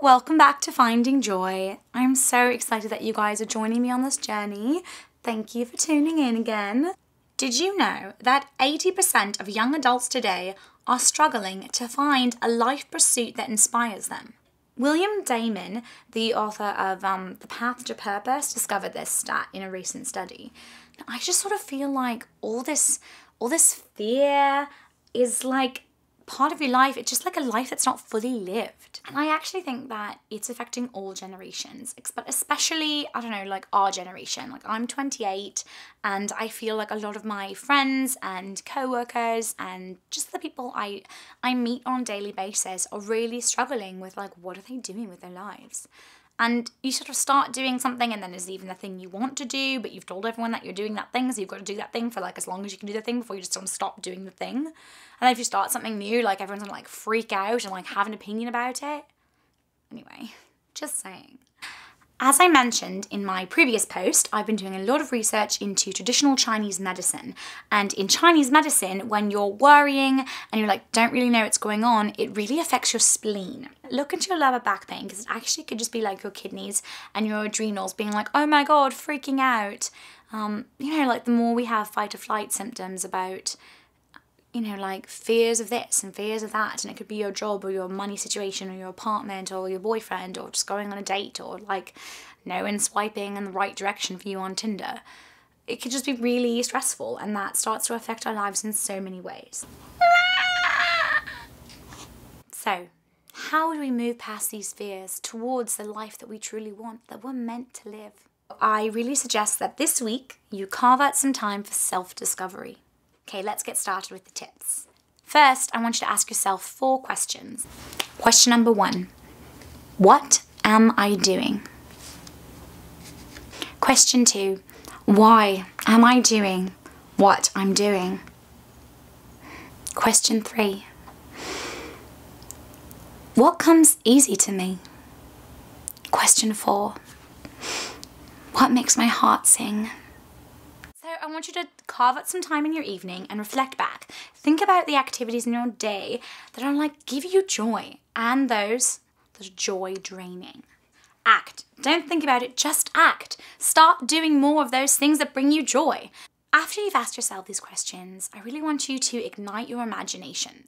welcome back to Finding Joy. I'm so excited that you guys are joining me on this journey. Thank you for tuning in again. Did you know that 80% of young adults today are struggling to find a life pursuit that inspires them? William Damon, the author of The Path to Purpose, discovered this stat in a recent study. Now, I just sort of feel like all this fear is like part of your life. It's just like a life that's not fully lived. And I actually think that it's affecting all generations, but especially, I don't know, like our generation. Like I'm 28 and I feel like a lot of my friends and co-workers and just the people I meet on a daily basis are really struggling with like, what are they doing with their lives? And you sort of start doing something and then there's even the thing you want to do, but you've told everyone that you're doing that thing, so you've got to do that thing for like as long as you can do the thing before you just sort of stop doing the thing. And then if you start something new, like everyone's gonna like freak out and like have an opinion about it. Anyway, just saying. As I mentioned in my previous post, I've been doing a lot of research into traditional Chinese medicine. And in Chinese medicine, when you're worrying and you're like, don't really know what's going on, it really affects your spleen. Look into your lower back pain, because it actually could just be like your kidneys and your adrenals being like, oh my God, freaking out. You know, like the more we have fight or flight symptoms about, you know, like fears of this and fears of that, and it could be your job or your money situation or your apartment or your boyfriend or just going on a date or like no one swiping in the right direction for you on Tinder. It could just be really stressful, and that starts to affect our lives in so many ways. So, how do we move past these fears towards the life that we truly want, that we're meant to live? I really suggest that this week you carve out some time for self-discovery. Okay, let's get started with the tips. First, I want you to ask yourself 4 questions. Question number 1, what am I doing? Question 2, why am I doing what I'm doing? Question 3, what comes easy to me? Question 4, what makes my heart sing? So I want you to carve out some time in your evening and reflect back. Think about the activities in your day that are like give you joy and those that are joy draining. Act. Don't think about it, just act. Start doing more of those things that bring you joy. After you've asked yourself these questions, I really want you to ignite your imagination.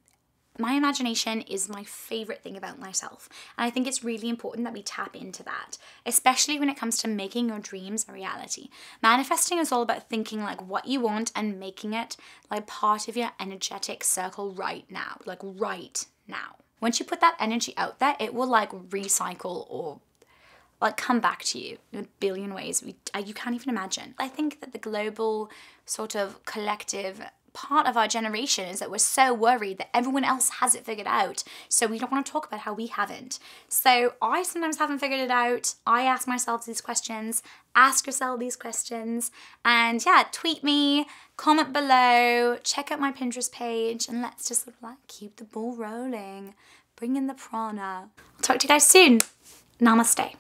My imagination is my favorite thing about myself, and I think it's really important that we tap into that, especially when it comes to making your dreams a reality. Manifesting is all about thinking like what you want and making it like part of your energetic circle right now, like right now. Once you put that energy out there, it will like recycle or like come back to you in a billion ways you can't even imagine. I think that the global sort of collective part of our generation is that we're so worried that everyone else has it figured out, so we don't want to talk about how we haven't. So I sometimes haven't figured it out. I ask myself these questions, ask yourself these questions, and yeah, tweet me, comment below, check out my Pinterest page, and let's just sort of like keep the ball rolling. Bring in the prana. I'll talk to you guys soon. Namaste.